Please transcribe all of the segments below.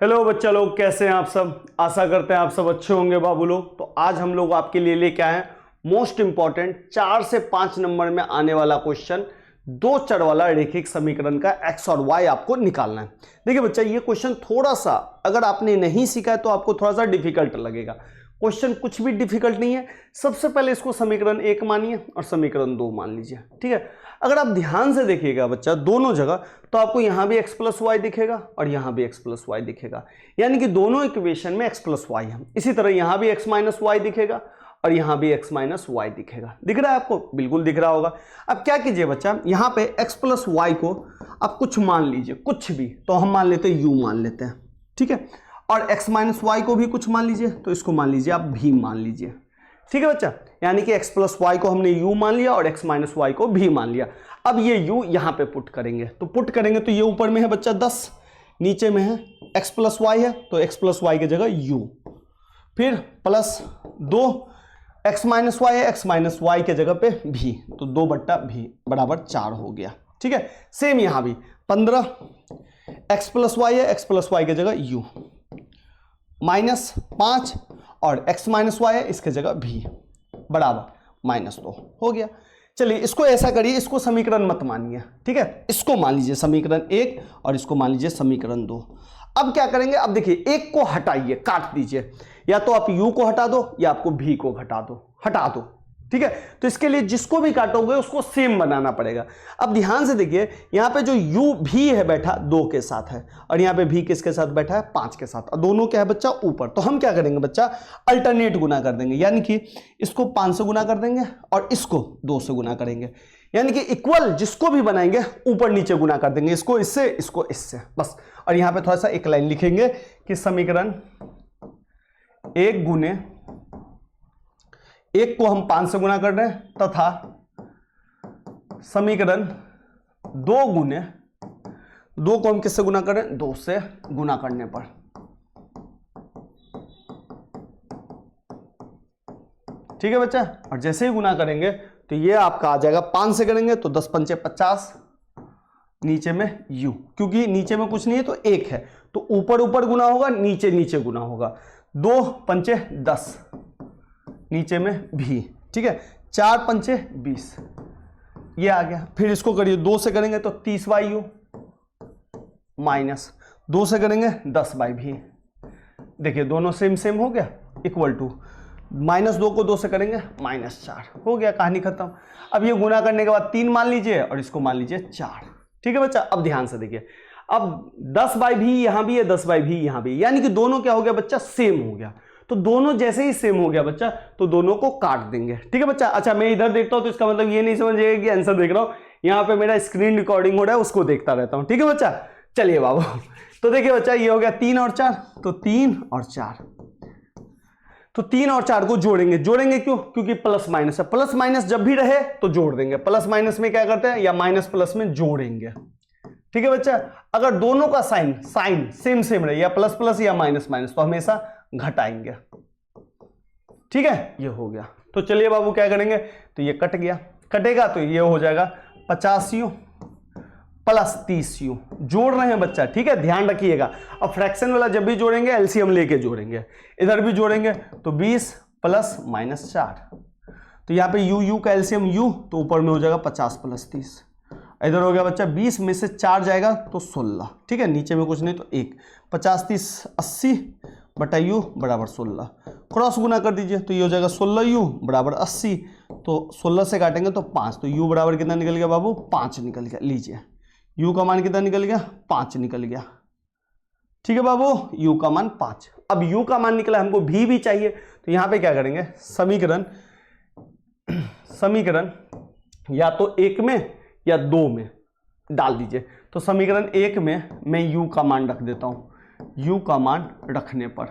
Hello बच्चा लोग, कैसे हैं आप सब। आशा करते हैं आप सब अच्छे होंगे बाबू लोग। तो आज हम लोग आपके लिए लेके आए हैं मोस्ट इंपॉर्टेंट 4 से 5 नंबर में आने वाला क्वेश्चन, दो चर वाला रेखिक समीकरण का एक्स और वाई आपको निकालना है। देखिए बच्चा, ये क्वेश्चन थोड़ा सा अगर आपने नहीं सीखा है तो आपको थोड़ा सा डिफिकल्ट लगेगा। क्वेश्चन कुछ भी डिफिकल्ट नहीं है। सबसे पहले इसको समीकरण 1 मानिए और समीकरण 2 मान लीजिए, ठीक है। अगर आप ध्यान से देखिएगा बच्चा दोनों जगह, तो आपको यहां भी x प्लस वाई दिखेगा और यहां भी x प्लस वाई दिखेगा, यानी कि दोनों इक्वेशन में x प्लस वाई है। इसी तरह यहां भी x माइनस वाई दिखेगा और यहां भी x माइनस वाई दिखेगा। दिख रहा है आपको? बिल्कुल दिख रहा होगा। अब क्या कीजिए बच्चा, यहां पे x प्लस वाई को आप कुछ मान लीजिए, कुछ भी, तो हम मान लेते हैं u मान लेते हैं, ठीक है। और x माइनस वाई को भी कुछ मान लीजिए, तो इसको मान लीजिए आप v मान लीजिए, ठीक है बच्चा। यानी कि x प्लस वाई को हमने u मान लिया और x माइनस वाई को v मान लिया। अब ये u यहां पे पुट करेंगे, तो पुट करेंगे तो ये ऊपर में है बच्चा 10, नीचे में है x प्लस वाई है, तो x प्लस वाई की जगह u, फिर प्लस 2 x माइनस वाई है, x माइनस वाई के जगह पे v, तो 2/v बराबर 4 हो गया, ठीक है। सेम यहां भी 15 x प्लस वाई है, x प्लस वाई की जगह u, माइनस 5 और x माइनस वाई है, इसके जगह v बराबर -2 हो गया। चलिए इसको ऐसा करिए, इसको समीकरण मत मानिए, ठीक है। इसको मान लीजिए समीकरण 1 और इसको मान लीजिए समीकरण 2। अब क्या करेंगे, अब देखिए एक को हटाइए, काट दीजिए, या तो आप u को हटा दो या आपको v को हटा दो, ठीक है। तो इसके लिए जिसको भी काटोगे उसको सेम बनाना पड़ेगा। अब ध्यान से देखिए, यहां पे जो u भी है बैठा 2 के साथ है और यहां पे v किसके साथ बैठा है, 5 के साथ, और दोनों क्या है बच्चा ऊपर। तो हम क्या करेंगे बच्चा, अल्टरनेट गुना कर देंगे, यानी कि इसको 5 से गुना कर देंगे और इसको 2 से गुना करेंगे, यानी कि इक्वल जिसको भी बनाएंगे ऊपर नीचे गुना कर देंगे, इसको इससे, इसको इससे, बस। और यहां पे थोड़ा सा एक लाइन लिखेंगे कि समीकरण 1 गुने 1 को हम 5 से गुना कर रहे हैं, तथा समीकरण 2 गुने 2 को हम किससे गुना कर रहे हैं, 2 से गुना करने पर। ठीक है बच्चा। और जैसे ही गुना करेंगे तो ये आपका आ जाएगा, 5 से करेंगे तो 10 पंचे 50, नीचे में u, क्योंकि नीचे में कुछ नहीं है तो 1 है, तो ऊपर ऊपर गुना होगा, नीचे नीचे गुना होगा। 2 पंचे 10, नीचे में भी, ठीक है। 4 पंचे 20, ये आ गया। फिर इसको करिए 2 से करेंगे तो 30/u माइनस 2 से करेंगे 10/v। देखिए दोनों सेम सेम हो गया, इक्वल टू -2 को 2 से करेंगे -4 हो गया, कहानी खत्म। अब ये गुना करने के बाद 3 मान लीजिए और इसको मान लीजिए 4, ठीक है बच्चा। अब ध्यान से देखिए, अब 10/v यहां भी है, 10/v यहां भी, यानी कि दोनों क्या हो गया बच्चा, सेम हो गया। तो दोनों जैसे ही सेम हो गया बच्चा, तो दोनों को काट देंगे, ठीक है बच्चा। अच्छा मैं इधर देखता हूं तो इसका मतलब ये नहीं समझिएगा कि आंसर देख रहा हूं, यहां पे मेरा स्क्रीन रिकॉर्डिंग हो रहा है, उसको देखता रहता हूं, ठीक है बच्चा। चलिए बाबू, तो देखिए बच्चा ये हो गया 3 और 4, तो 3 और 4, तो 3 और 4 को जोड़ेंगे। जोड़ेंगे क्यों? क्योंकि प्लस माइनस है, प्लस माइनस जब भी रहे तो जोड़ देंगे। प्लस माइनस में क्या करते हैं, या माइनस प्लस में जोड़ेंगे, ठीक है बच्चा। अगर दोनों का साइन सेम सेम रहे, या प्लस प्लस या माइनस माइनस, तो हमेशा घटाएंगे, ठीक है। ये हो गया। तो चलिए बाबू क्या करेंगे, तो ये कट गया, कटेगा तो ये हो जाएगा 50u प्लस 30u, जोड़ रहे हैं बच्चा, ठीक है, ध्यान रखिएगा। अब फ्रैक्शन वाला जब भी जोड़ेंगे एलसीएम लेके जोड़ेंगे, इधर भी जोड़ेंगे तो 20 प्लस -4, तो यहाँ पे u का एलसीएम u, तो ऊपर में हो जाएगा 50 प्लस 30, इधर हो गया बच्चा 20 में से 4 जाएगा तो 16, ठीक है। नीचे में कुछ नहीं तो 1, 50 30 80 बटा u बराबर 16, क्रॉस गुना कर दीजिए तो ये हो जाएगा 16u बराबर 80, तो 16 से काटेंगे तो 5, तो u बराबर कितना निकल गया बाबू, 5 निकल गया। लीजिए u का मान कितना निकल गया, 5 निकल गया, ठीक है बाबू, u का मान 5। अब u का मान निकला, हमको v भी चाहिए, तो यहां पे क्या करेंगे, समीकरण या तो 1 में या 2 में डाल दीजिए। तो समीकरण 1 में मैं u का मान रख देता हूं, u का मान रखने पर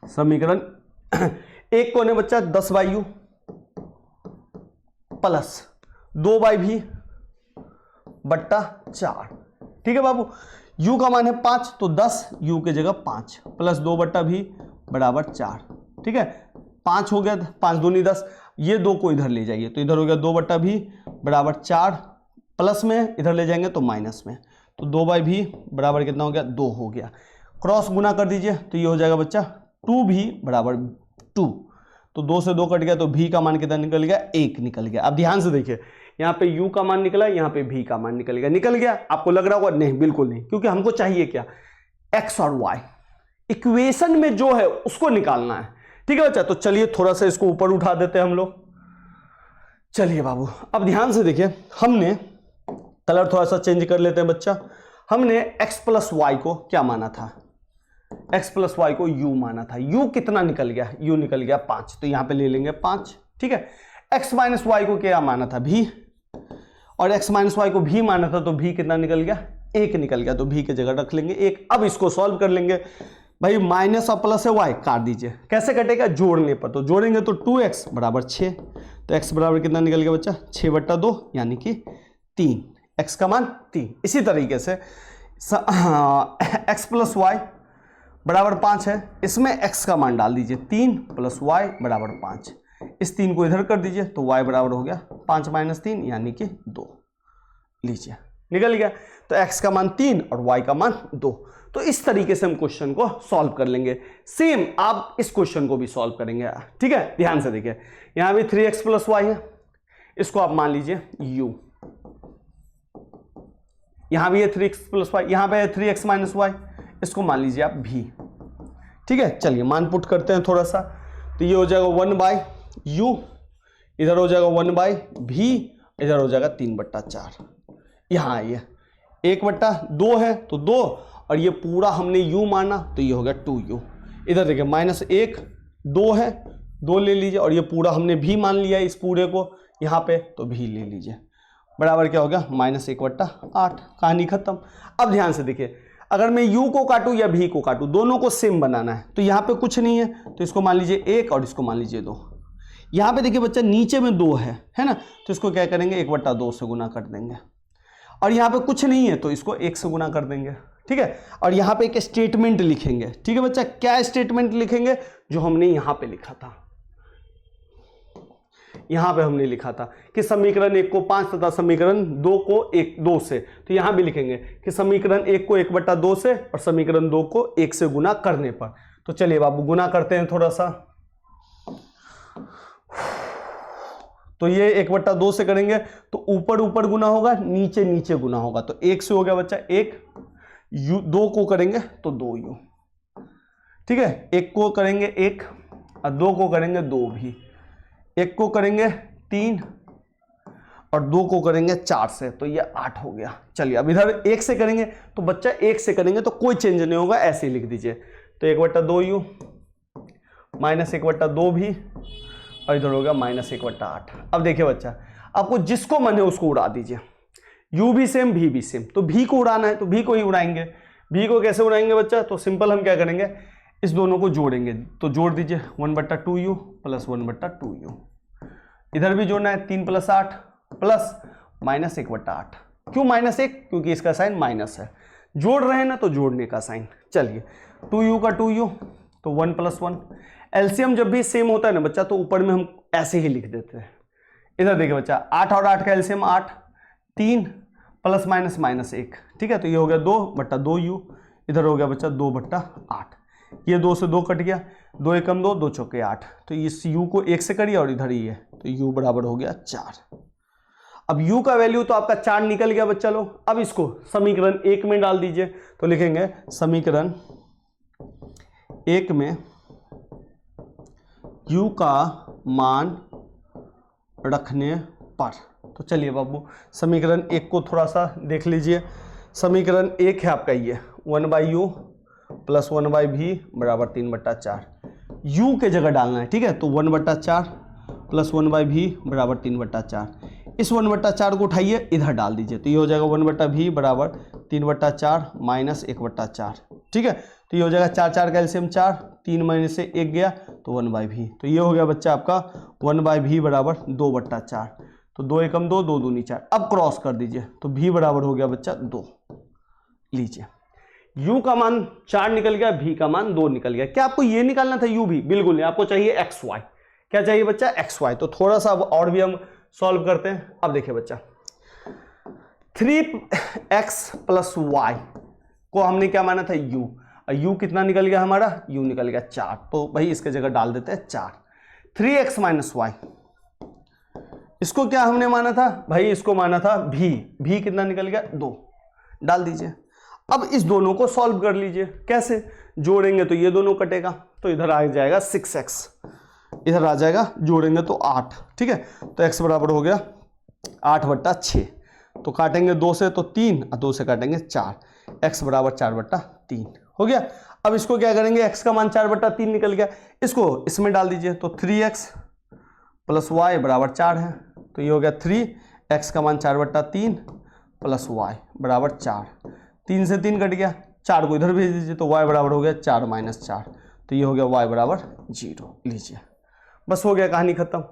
समीकरण 1 को ने बच्चा 10/u प्लस 2/v बट्टा 4, ठीक है बाबू। u का मान है 5, तो 10 u के जगह 5 प्लस 2/v बराबर 4, ठीक है। 5 हो गया, 5 दूनी 10, ये 2 को इधर ले जाइए तो इधर हो गया 2/v बराबर 4, प्लस में इधर ले जाएंगे तो माइनस में, तो 2/v बराबर कितना हो गया, 2 हो गया। क्रॉस गुना कर दीजिए तो ये हो जाएगा बच्चा 2v बराबर 2। तो 2 से 2 कट गया तो v का मान कितना निकल गया, 1 निकल गया। अब ध्यान से देखिए, यहाँ पे u का मान निकला, यहाँ पे v का मान निकल गया। निकल गया, आपको लग रहा होगा नहीं, बिल्कुल नहीं, क्योंकि हमको चाहिए क्या, x और y इक्वेशन में जो है उसको निकालना है। ठीक है बच्चा, तो चलिए थोड़ा सा इसको ऊपर उठा देते हैं हम लोग। चलिए बाबू, अब ध्यान से देखिए, हमने कलर थोड़ा सा चेंज कर लेते हैं बच्चा। हमने x प्लस वाई को क्या माना था, x प्लस वाई को u माना था। u कितना निकल गया, u निकल गया 5, तो यहां पे ले लेंगे 5। ठीक है, x माइनस वाई को क्या माना था, v, और x माइनस वाई को v माना था, तो v कितना निकल गया, 1 निकल गया, तो v की जगह रख लेंगे 1। अब इसको सॉल्व कर लेंगे भाई, माइनस और प्लस है y काट दीजिए, कैसे कटेगा, जोड़ने पर। तो जोड़ेंगे तो 2x बराबर 6, तो x बराबर कितना निकल गया बच्चा, 6/2 यानी कि 3, x का मान 3। इसी तरीके से x प्लस वाई बराबर 5 है, इसमें x का मान डाल दीजिए, 3 प्लस वाई बराबर 5। इस 3 को इधर कर दीजिए तो y बराबर हो गया 5 - 3 यानी कि 2। लीजिए निकल गया, तो x का मान 3 और y का मान 2। तो इस तरीके से हम क्वेश्चन को सॉल्व कर लेंगे। सेम आप इस क्वेश्चन को भी सॉल्व करेंगे। ठीक है, ध्यान से देखिए, यहां भी 3x प्लस वाई है, इसको आप मान लीजिए u, यहां भी है 3x प्लस वाई, यहां पे है 3x माइनस वाई, इसको मान लीजिए आप v। ठीक है, चलिए मान पुट करते हैं थोड़ा सा, तो ये हो जाएगा 1/u, इधर हो जाएगा 1/v, इधर हो जाएगा 3/4। यहां आइए 1/2 है तो 2, और ये पूरा हमने u माना तो ये हो गया 2u। इधर देखिए -1 2 है, 2 ले लीजिए, और ये पूरा हमने v मान लिया इस पूरे को यहाँ पे, तो v ले लीजिए, बराबर क्या हो गया, -1/8। कहानी खत्म। अब ध्यान से देखिए, अगर मैं u को काटूं या v को काटूं, दोनों को सेम बनाना है, तो यहाँ पे कुछ नहीं है, तो इसको मान लीजिए 1 और इसको मान लीजिए 2। यहाँ पे देखिए बच्चा नीचे में 2 है ना, तो इसको क्या करेंगे, 1/2 से गुना कर देंगे, और यहाँ पे कुछ नहीं है तो इसको 1 से गुना कर देंगे। ठीक है, और यहाँ पे एक स्टेटमेंट लिखेंगे। ठीक है बच्चा, क्या स्टेटमेंट लिखेंगे, जो हमने यहाँ पे लिखा था, यहां पे हमने लिखा था कि समीकरण 1 को 5 तथा समीकरण 2 को 2 से, तो यहां भी लिखेंगे कि समीकरण 1 को 1/2 से और समीकरण 2 को 1 से गुना करने पर। तो चलिए बाबू गुना करते हैं थोड़ा सा, तो ये 1/2 से करेंगे तो ऊपर ऊपर गुना होगा, नीचे नीचे गुना होगा, तो 1 से हो गया बच्चा 1, 2 को करेंगे तो 2u। ठीक है, 1 को करेंगे 1 और 2 को करेंगे 2 भी, 1 को करेंगे 3 और 2 को करेंगे 4 से, तो ये 8 हो गया। चलिए अब इधर 1 से करेंगे तो बच्चा 1 से करेंगे तो कोई चेंज नहीं होगा, ऐसे ही लिख दीजिए, तो 1/2u -1/2 भी, और इधर हो गया -1/8। अब देखिए बच्चा, आपको जिसको मन है उसको उड़ा दीजिए, u भी सेम v भी सेम, तो v को उड़ाना है तो v को ही उड़ाएंगे। v को कैसे उड़ाएंगे बच्चा, तो सिंपल हम क्या करेंगे, इस दोनों को जोड़ेंगे, तो जोड़ दीजिए 1/2u प्लस 1/2u, इधर भी जोड़ना है 3 + 8 प्लस -1/8। क्यों -1, क्योंकि इसका साइन माइनस है, जोड़ रहे हैं ना तो जोड़ने का साइन। चलिए 2u का 2u तो 1 + 1, एलसीएम जब भी सेम होता है ना बच्चा तो ऊपर में हम ऐसे ही लिख देते हैं। इधर देखिए बच्चा 8 और 8 का एलसीएम 8, 3 ± -1। ठीक है, तो ये हो गया 2/2u, इधर हो गया बच्चा 2/8, ये 2 से 2 कट गया, 2 एकम 2, 2 चौके 8, तो इस u को 1 से करिए और इधर ही है, तो u बराबर हो गया 4। अब u का वैल्यू तो आपका 4 निकल गया बच्चा लोग। अब इसको समीकरण 1 में डाल दीजिए, तो लिखेंगे समीकरण 1 में u का मान रखने पर। तो चलिए बाबू समीकरण 1 को थोड़ा सा देख लीजिए। समीकरण 1 है आपका ये 1/u प्लस 1/v बराबर 3/4, u के जगह डालना है। ठीक है, तो 1/4 प्लस 1/v बराबर 3/4, इस 1/4 को उठाइए इधर डाल दीजिए, तो ये हो जाएगा 1/v बराबर 3/4 माइनस 1/4। ठीक है, तो ये हो जाएगा 4 4 का एलसीएम 4, 3 में से 1 गया तो 1/v, तो ये हो गया बच्चा आपका 1/v बराबर 2/4, तो 2 एकम 2, 2 दूनी 4। अब क्रॉस कर दीजिए तो v बराबर हो गया बच्चा 2। लीजिए u का मान 4 निकल गया, v का मान 2 निकल गया। क्या आपको ये निकालना था u भी? बिल्कुल नहीं, आपको चाहिए xy। क्या चाहिए बच्चा? xy। तो थोड़ा सा अब और भी हम सॉल्व करते हैं। अब देखिए बच्चा 3x प्लस वाई को हमने क्या माना था u, u कितना निकल गया हमारा, u निकल गया 4, तो भाई इसके जगह डाल देते हैं 4। 3x माइनस वाई, इसको क्या हमने माना था भाई, इसको माना था v कितना निकल गया 2, डाल दीजिए। अब इस दोनों को सॉल्व कर लीजिए, कैसे जोड़ेंगे तो ये दोनों कटेगा, तो इधर आ जाएगा 6x, इधर आ जाएगा जोड़ेंगे तो 8, ठीक है। तो x बराबर हो गया 8/6, तो काटेंगे 2 से तो 3 और 2 से काटेंगे 4, x बराबर 4/3 हो गया। अब इसको क्या करेंगे, x का मान 4/3 निकल गया, इसको इसमें डाल दीजिए, तो 3x प्लस वाई बराबर 4 है, तो ये हो गया 3x का मान 4/3 प्लस वाई बराबर 4, 3 से 3 कट गया, 4 को इधर भेज दीजिए, तो y बराबर हो गया 4 - 4, तो ये हो गया y बराबर 0, लीजिए बस हो गया, कहानी खत्म।